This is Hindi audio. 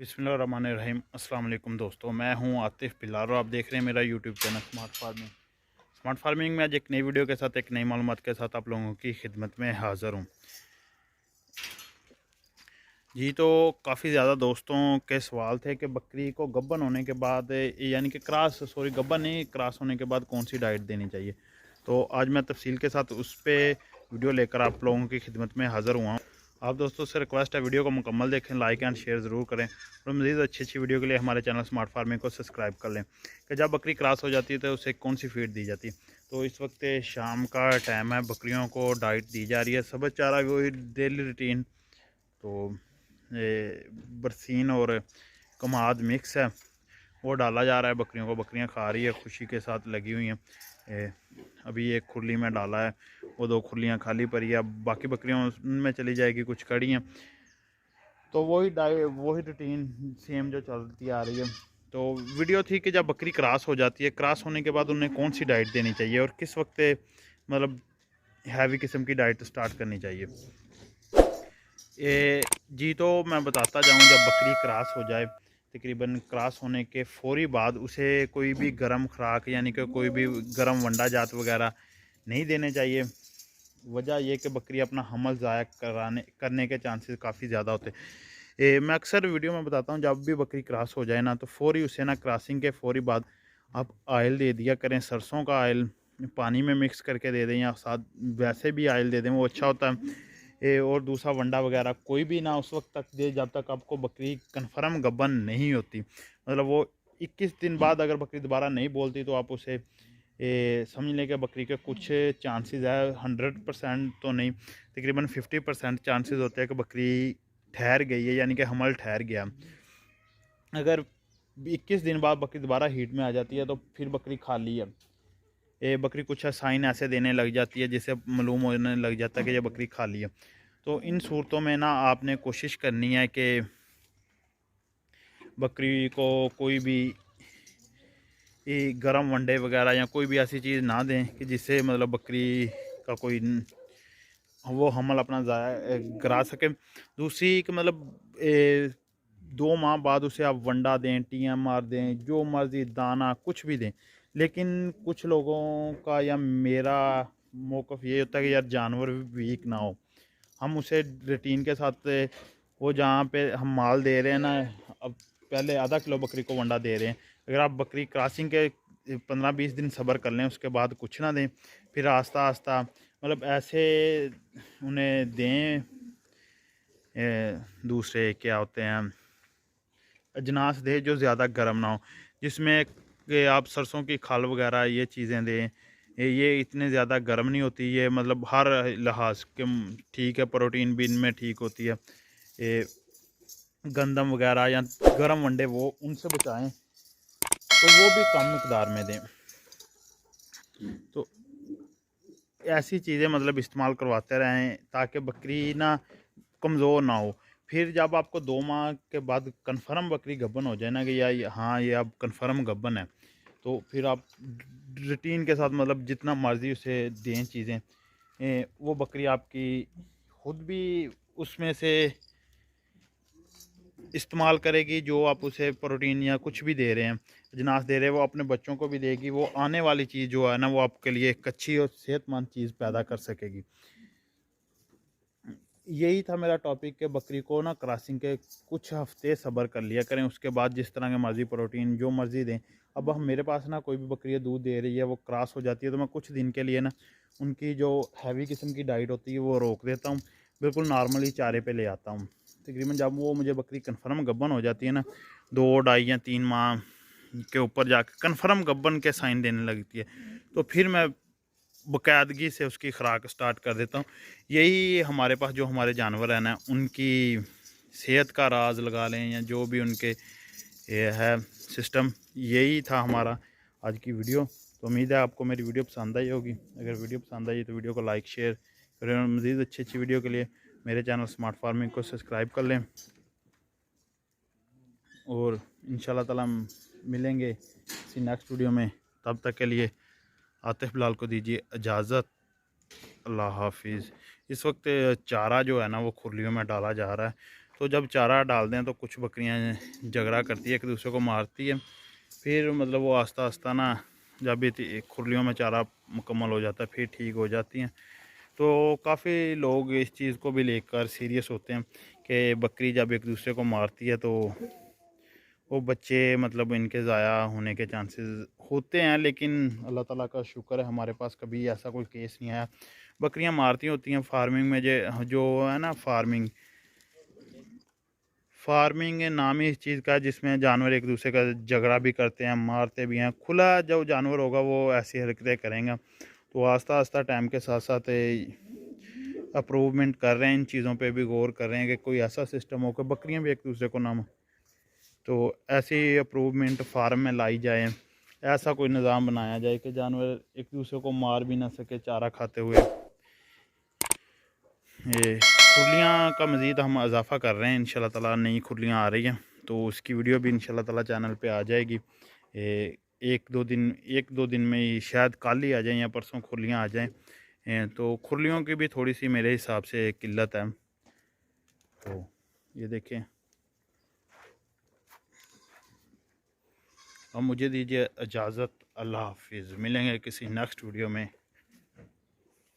बिस्मिल्लाहिर्रहमानिर्रहीम। अस्सलाम वालेकुम दोस्तों, मैं हूं आतिफ़ बिलाल और आप देख रहे हैं मेरा यूट्यूब चैनल स्मार्ट फार्मिंग में आज एक नई वीडियो के साथ एक नई मालूमात के साथ आप लोगों की खिदमत में हाज़िर हूं जी। तो काफ़ी ज़्यादा दोस्तों के सवाल थे कि बकरी को गब्बन होने के बाद यानी कि गब्बन नहीं, क्रॉस होने के बाद कौन सी डाइट देनी चाहिए। तो आज मैं तफसील के साथ उस पर वीडियो लेकर आप लोगों की खिदमत में हाज़िर हुआ हूँ। आप दोस्तों से रिक्वेस्ट है वीडियो को मुकम्मल देखें, लाइक एंड शेयर ज़रूर करें और मज़ीद अच्छी अच्छी वीडियो के लिए हमारे चैनल स्मार्ट फार्मिंग को सब्सक्राइब कर लें कि जब बकरी क्रॉस हो जाती है तो उसे कौन सी फीड दी जाती है। तो इस वक्त शाम का टाइम है, बकरियों को डाइट दी जा रही है सब्ज़ चारा, वही डेली रूटीन। तो बरसीन और कमाद मिक्स है, वो डाला जा रहा है बकरियों को। बकरियां खा रही है, खुशी के साथ लगी हुई हैं। अभी एक खुरली में डाला है, वो दो खुरलियां खाली पड़ी है, अब बाकी बकरियां उनमें चली जाएगी, कुछ कड़ी हैं। तो वही रूटीन सेम जो चलती आ रही है। तो वीडियो थी कि जब बकरी क्रॉस हो जाती है, क्रॉस होने के बाद उन्हें कौन सी डाइट देनी चाहिए और किस वक्त मतलब हैवी किस्म की डाइट स्टार्ट करनी चाहिए। जी, तो मैं बताता जाऊं, जब बकरी क्रॉस हो जाए, तकरीबन क्रॉस होने के फ़ौरी बाद उसे कोई भी गर्म खुराक यानी कि कोई भी गर्म वंडा जात वगैरह नहीं देने चाहिए। वजह यह कि बकरी अपना हमल ज़ाया करने के चांसेस काफ़ी ज़्यादा होते हैं। मैं अक्सर वीडियो में बताता हूँ, जब भी बकरी क्रॉस हो जाए ना, तो फ़ौरी उसे ना क्रॉसिंग के फ़ौरी बाद आप ऑयल दे दिया करें। सरसों का ऑयल पानी में मिक्स करके दे दें या साथ वैसे भी ऑयल दे दें, वो अच्छा होता है। और दूसरा वंडा वगैरह कोई भी ना उस वक्त तक दे जब तक आपको बकरी कन्फर्म गब्बन नहीं होती। मतलब वो 21 दिन बाद अगर बकरी दोबारा नहीं बोलती तो आप उसे समझ लें कि बकरी के कुछ चांसेस है, 100% तो नहीं, तकरीबन 50% चांसेस होते हैं कि बकरी ठहर गई है, यानी कि हमल ठहर गया। अगर 21 दिन बाद बकरी दोबारा हीट में आ जाती है तो फिर बकरी खाली है। बकरी कुछ साइन ऐसे देने लग जाती है जिससे मालूम होने लग जाता है कि ये बकरी खाली है। तो इन सूरतों में ना आपने कोशिश करनी है कि बकरी को कोई भी गर्म वंडे वगैरह या कोई भी ऐसी चीज़ ना दें कि जिससे मतलब बकरी का कोई वो हमल अपना ज़ाया करा सके। दूसरी कि मतलब 2 माह बाद उसे आप वंडा दें, TMR दें, जो मर्ज़ी दाना कुछ भी दें। लेकिन कुछ लोगों का या मेरा मौक़िफ़ ये होता है कि यार जानवर वीक ना हो। हम उसे रूटीन के साथ वो जहाँ पे हम माल दे रहे हैं ना, अब पहले आधा किलो बकरी को वंडा दे रहे हैं, अगर आप बकरी क्रॉसिंग के 15-20 दिन सब्र कर लें, उसके बाद कुछ ना दें, फिर आस्ता आस्ता मतलब ऐसे उन्हें दें। दूसरे क्या होते हैं, अजनास दें जो ज़्यादा गर्म ना हो, जिसमें कि आप सरसों की खल वगैरह ये चीज़ें दें। ये इतने ज़्यादा गर्म नहीं होती, ये मतलब हर लिहाज के ठीक है, प्रोटीन भी इनमें ठीक होती है। ये गंदम वगैरह या गर्म वंडे वो उनसे बचाएं, तो वो भी कम मिकदार में दें। तो ऐसी चीज़ें मतलब इस्तेमाल करवाते रहें ताकि बकरी ना कमज़ोर ना हो। फिर जब आपको 2 माह के बाद कन्फर्म बकरी गब्बन हो जाए ना कि या हाँ ये अब कन्फर्म गब्बन है, तो फिर आप रूटीन के साथ मतलब जितना मर्ज़ी उसे दें चीज़ें, वो बकरी आपकी खुद भी उसमें से इस्तेमाल करेगी। जो आप उसे प्रोटीन या कुछ भी दे रहे हैं, अजनास दे रहे हैं, वो अपने बच्चों को भी देगी। वो आने वाली चीज़ जो है ना, वो आपके लिए एक अच्छी और सेहतमंद चीज़ पैदा कर सकेगी। यही था मेरा टॉपिक कि बकरी को ना क्रॉसिंग के कुछ हफ्ते सब्र कर लिया करें, उसके बाद जिस तरह के मर्ज़ी प्रोटीन जो मर्ज़ी दें। अब हम मेरे पास ना कोई भी बकरी दूध दे रही है, वो क्रॉस हो जाती है, तो मैं कुछ दिन के लिए ना उनकी जो हैवी किस्म की डाइट होती है वो रोक देता हूँ, बिल्कुल नॉर्मली चारे पे ले आता हूँ। तकरीबन जब वो मुझे बकरी कन्फर्म गब्बन हो जाती है ना, 2 ढाई या 3 माह के ऊपर जाकर कन्फर्म गब्बन के साइन देने लगती है, तो फिर मैं बाकायदगी से उसकी खुराक स्टार्ट कर देता हूँ। यही हमारे पास जो हमारे जानवर हैं ना, उनकी सेहत का राज लगा लें या जो भी उनके ये है सिस्टम, यही था हमारा आज की वीडियो। तो उम्मीद है आपको मेरी वीडियो पसंद आई होगी। अगर वीडियो पसंद आई तो वीडियो को लाइक शेयर करें और मज़ीद अच्छी अच्छी वीडियो के लिए मेरे चैनल स्मार्ट फार्मिंग को सब्सक्राइब कर लें। और इंशाल्लाह ताला हम मिलेंगे किसी नेक्स्ट वीडियो में। तब तक के लिए आतिफ़ बिलाल को दीजिए इजाज़त। अल्लाह हाफिज़। इस वक्त चारा जो है ना वो खुरलियों में डाला जा रहा है। तो जब चारा डाल दें तो कुछ बकरियां झगड़ा करती है, एक दूसरे को मारती है। फिर मतलब वो आस्ता आस्ता ना जब ये खुरलियों में चारा मुकम्मल हो जाता है फिर ठीक हो जाती हैं। तो काफ़ी लोग इस चीज़ को भी लेकर सीरियस होते हैं कि बकरी जब एक दूसरे को मारती है तो वो बच्चे मतलब इनके ज़ाया होने के चांसेस होते हैं। लेकिन अल्लाह ताला का शुक्र है हमारे पास कभी ऐसा कोई केस नहीं आया। बकरियां मारती होती हैं फार्मिंग में, जो है ना फार्मिंग फार्मिंग नाम ही इस चीज़ का है जिसमें जानवर एक दूसरे का झगड़ा भी करते हैं, मारते भी हैं। खुला जो जानवर होगा वो ऐसी हरकतें करेंगे। तो आस्ता आस्ता टाइम के साथ साथ अप्रूवमेंट कर रहे हैं, इन चीज़ों पे भी गौर कर रहे हैं कि कोई ऐसा सिस्टम हो कि बकरियां भी एक दूसरे को ना, तो ऐसी अप्रूवमेंट फार्म में लाई जाए, ऐसा कोई निज़ाम बनाया जाए कि जानवर एक दूसरे को मार भी ना सके चारा खाते हुए। ये खुरलियाँ का मज़ीद हम इजाफ़ा कर रहे हैं, इंशाल्लाह ताला नई खुरलियाँ आ रही हैं तो उसकी वीडियो भी इंशाल्लाह ताला चैनल पे आ जाएगी। एक दो दिन में ही, शायद कल ही आ जाए या परसों खुरलियाँ आ जाएँ। तो खुरलियों की भी थोड़ी सी मेरे हिसाब से किल्लत है। तो ये देखें, अब मुझे दीजिए इजाज़त। अल्लाह हाफिज़, मिलेंगे किसी नेक्स्ट वीडियो में।